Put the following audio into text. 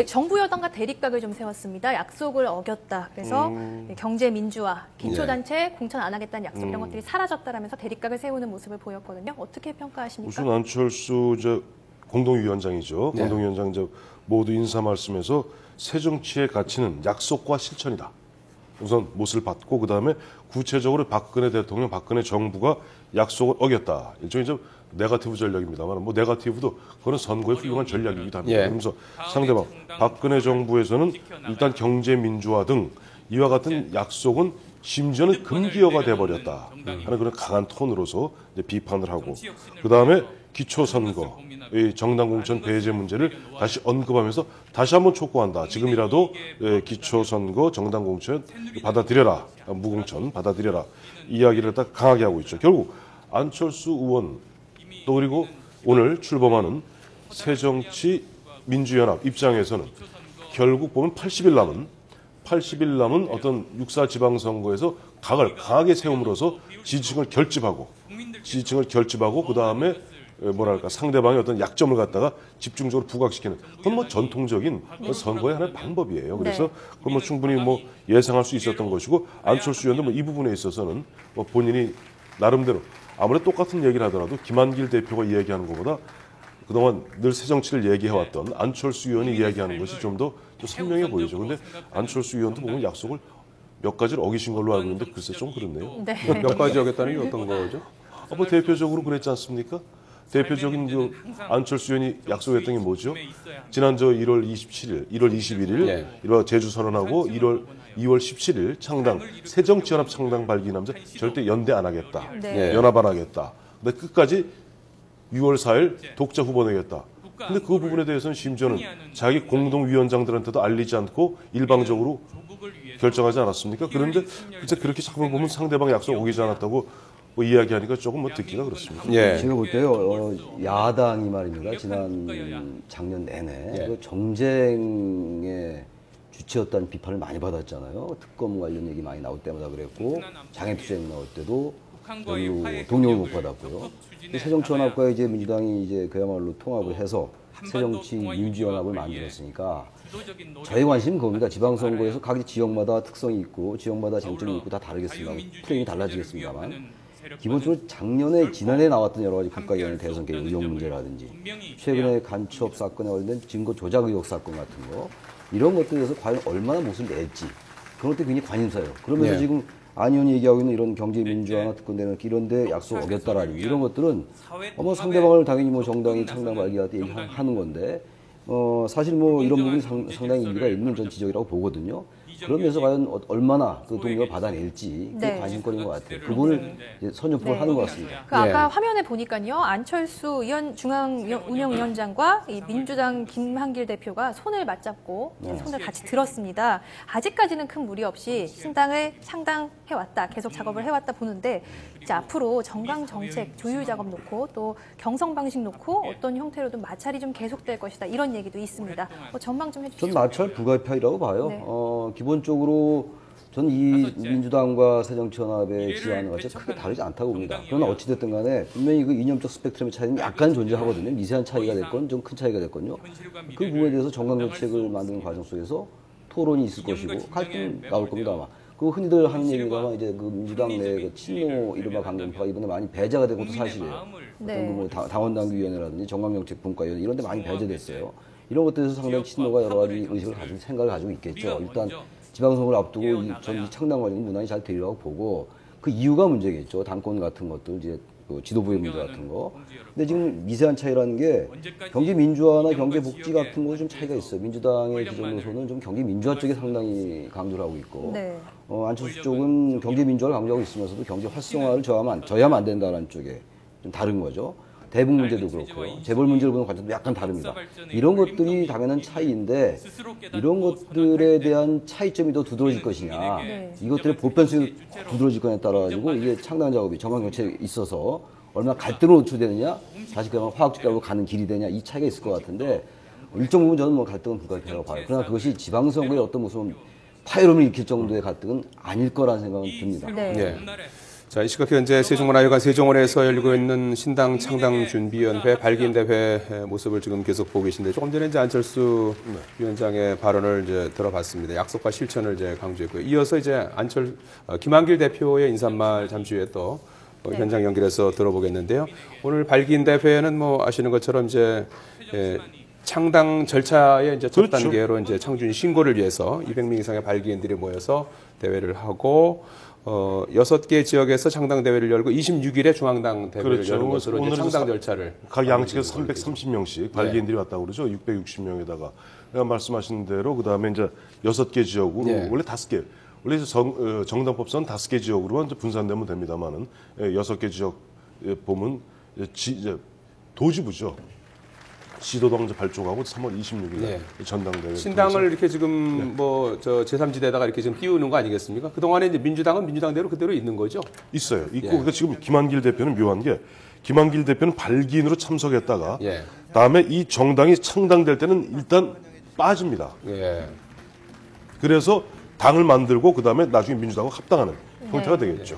정부 여당과 대립각을 좀 세웠습니다. 약속을 어겼다. 그래서 경제 민주화, 기초단체 공천 안 하겠다는 약속 이런 것들이 사라졌다라면서 대립각을 세우는 모습을 보였거든요. 어떻게 평가하십니까? 우선 안철수 공동위원장이죠. 공동위원장 모두 인사 말씀에서 새 정치의 가치는 약속과 실천이다. 우선 못을 받고 그다음에 구체적으로 박근혜 대통령, 박근혜 정부가 약속을 어겼다. 일종의 네거티브 전략입니다만 뭐 네거티브도 그건 선거의 훌륭한 전략이기도 합니다. 그러면서 상대방 박근혜 정부에서는 일단 경제 민주화 등 이와 같은 약속은 심지어는 금기어가 돼버렸다 하는 그런 강한 톤으로서 이제 비판을 하고 그다음에 기초선거, 이 정당 공천 배제 문제를 다시 언급하면서 다시 한번 촉구한다. 지금이라도 기초선거, 정당 공천 받아들여라. 무공천 받아들여라. 이야기를 딱 강하게 하고 있죠. 결국 안철수 의원 또 그리고 오늘 출범하는 새정치 민주연합 입장에서는 결국 보면 80일 남은 어떤 6.4 지방선거에서 각을 강하게 세움으로써 지지층을 결집하고 그다음에 뭐랄까 상대방의 어떤 약점을 갖다가 집중적으로 부각시키는 그건 뭐 전통적인 선거의 하나의 방법이에요. 그래서 그건 뭐 충분히 뭐 예상할 수 있었던 것이고 안철수 의원도 뭐 이 부분에 있어서는 뭐 본인이 나름대로 아무래도 똑같은 얘기를 하더라도 김한길 대표가 이야기하는 것보다 그동안 늘 새정치를 얘기해왔던 안철수 의원이 이야기하는 것이 좀 더 선명해 보이죠. 근데 안철수 의원도 보면 약속을 몇 가지를 어기신 걸로 알고 있는데 글쎄 좀 그렇네요. 몇 가지 어겼다는 게 어떤 거죠? 뭐 대표적으로 그랬지 않습니까? 대표적인 안철수 의원이 약속했던 게 뭐죠? 지난 1월 27일, 1월 21일, 1월 제주 선언하고 2월 17일 창당, 새정치연합 창당 발기남자 절대 연대 안 하겠다. 연합 안 하겠다. 근데 끝까지 6월 4일 독자 후보 내겠다. 근데 그 부분에 대해서는 심지어는 자기 공동위원장들한테도 알리지 않고 일방적으로 결정하지 않았습니까? 그런데 이제 그렇게 자꾸 보면 상대방 약속 어기지 않았다고 뭐 이야기하니까 조금 뭐 듣기가 그렇습니다. 제가 볼 때요, 야당이 말입니다. 작년 내내 그 정쟁의 주체였다는 비판을 많이 받았잖아요. 특검 관련 얘기 많이 나올 때마다 그랬고, 장애투쟁 나올 때도 별로 동력을 못 받았고요. 새정치연합과 이제 민주당이 이제 그야말로 통합을 해서 새정치 민주연합을 만들었으니까 저의 관심은 그겁니다. 지방선거에서 각 지역마다 특성이 있고 지역마다 쟁점이 있고 다 다르겠습니다. 프레임이 달라지겠습니다만 기본적으로 지난해 나왔던 여러 가지 국가기관의 대선 개입 의혹 문제라든지 최근에 간첩 사건에 관련된 증거 조작 의혹 사건 같은 거 이런 것들에서 과연 얼마나 못을 낼지 그런 것들이 굉장히 관심사예요. 그러면서 지금 안 의원이 얘기하고 있는 이런 경제 민주화나 특권되는 이런데 약속 어겼다라든지 이런 것들은 상대방을 당연히 뭐 정당이 창당 말기할 때 얘기하는 건데 사실 뭐 이런 부분이 상당히 일리가 있는 전 지적이라고 보거든요. 그러면서 과연 얼마나 그 동력을 받아낼지 그게 관심거리인 것 같아요. 그분을 선전포를 하는 것 같습니다. 아까 화면에 보니까요. 안철수 중앙운영위원장과 이 민주당 김한길 대표가 손을 맞잡고 손을 같이 들었습니다. 아직까지는 큰 무리 없이 신당을 창당해왔다. 계속 작업을 해왔다 보는데 이제 앞으로 정강 정책 조율 작업 놓고 또 경선 방식 놓고 어떤 형태로든 마찰이 좀 계속될 것이다. 이런 얘기도 있습니다. 전망 좀 해주시죠. 전 마찰 불가피하다고 봐요. 기본적으로 전 이 민주당과 새정치연합의 지향은 어차피 크게 다르지 않다고 봅니다. 그러나 어찌됐든 간에 분명히 그 이념적 스펙트럼의 차이는 약간 존재하거든요. 미세한 차이가 됐건 좀 큰 차이가 됐건요. 그 부분에 대해서 정강정책을 만드는 과정 속에서 토론이 있을 것이고 갈등 나올 겁니다 아마. 그 흔히들 하는 얘기가만 이제 그 민주당 내 그 친노 이른바 강경파가 이번에 많이 배제가 된 것도 사실이에요. 뭐 당원당규위원회라든지 정강정책분과위원회 이런 데 많이 배제됐어요. 이런 것들에서 상당히 친노가 여러 가지 생각을 가지고 있겠죠. 일단 지방선거를 앞두고 이 창당 과정이 무난히 잘 되리라고 보고 그 이유가 문제겠죠. 당권 같은 것들 이제 그 지도부의 문제 같은 거. 근데 지금 미세한 차이라는 게 경제 민주화나 경제 복지 같은 거에 좀 차이가 있어요. 민주당의 기존 노선은 좀 경제 민주화 쪽에 상당히 강조를 하고 있고 안철수 쪽은 경제 민주화를 강조하고 있으면서도 경제 활성화를 저해하면 안 된다는 쪽에 좀 다른 거죠. 대북 문제도 그렇고요. 재벌 문제를 보는 관점도 약간 다릅니다. 이런 것들이 당연한 차이인데 이런 것들에 대한 차이점이 더 두드러질 것이냐 이것들의 보편성이 두드러질 거냐에 따라 가지고 이게 창당 작업이 정강 정책에 있어서 얼마나 갈등으로 노출되느냐 다시 그냥 화학적으로 가는 길이 되냐 이 차이가 있을 것 같은데 일정 부분 저는 뭐 갈등은 불가피하다고 봐요. 그러나 그것이 지방선거에 어떤 무슨 파열음을 일으킬 정도의 갈등은 아닐 거라는 생각은 듭니다. 자, 이 시각 현재 세종문화회관 세종원에서 열리고 있는 신당 창당 준비연회 발기인 대회 모습을 지금 계속 보고 계신데 조금 전에 이제 안철수 위원장의 발언을 이제 들어봤습니다. 약속과 실천을 이제 강조했고요. 이어서 이제 김한길 대표의 인사말 잠시 후에 또 현장 연결해서 들어보겠는데요. 오늘 발기인 대회는 뭐 아시는 것처럼 이제 창당 절차의 이제 첫 그렇죠. 단계로 이제 창준 신고를 위해서 200명 이상의 발기인들이 모여서 대회를 하고 6개 지역에서 창당 대회를 열고 26일에 중앙당 대회를 그렇죠. 여는 것으로 이제 오늘은 창당 절차를 각 양측에서 330명씩 발기인들이 왔다고 그러죠. 660명에다가 말씀하신 대로 그다음에 이제 6개 지역으로 원래 5개 원래 정당법상 5개 지역으로만 이제 분산되면 됩니다만은 6개 지역 보면 이제 도지부죠. 시도당 이제 발족하고 3월 26일 전당대회. 신당을 이렇게 지금 뭐 저 제3지대에다가 이렇게 지금 띄우는 거 아니겠습니까? 그동안에 이제 민주당은 민주당대로 그대로 있는 거죠. 있어요. 있고 그러니까 지금 김한길 대표는 묘한 게 김한길 대표는 발기인으로 참석했다가 다음에 이 정당이 창당될 때는 일단 빠집니다. 그래서 당을 만들고 그다음에 나중에 민주당과 합당하는 형태가 되겠죠.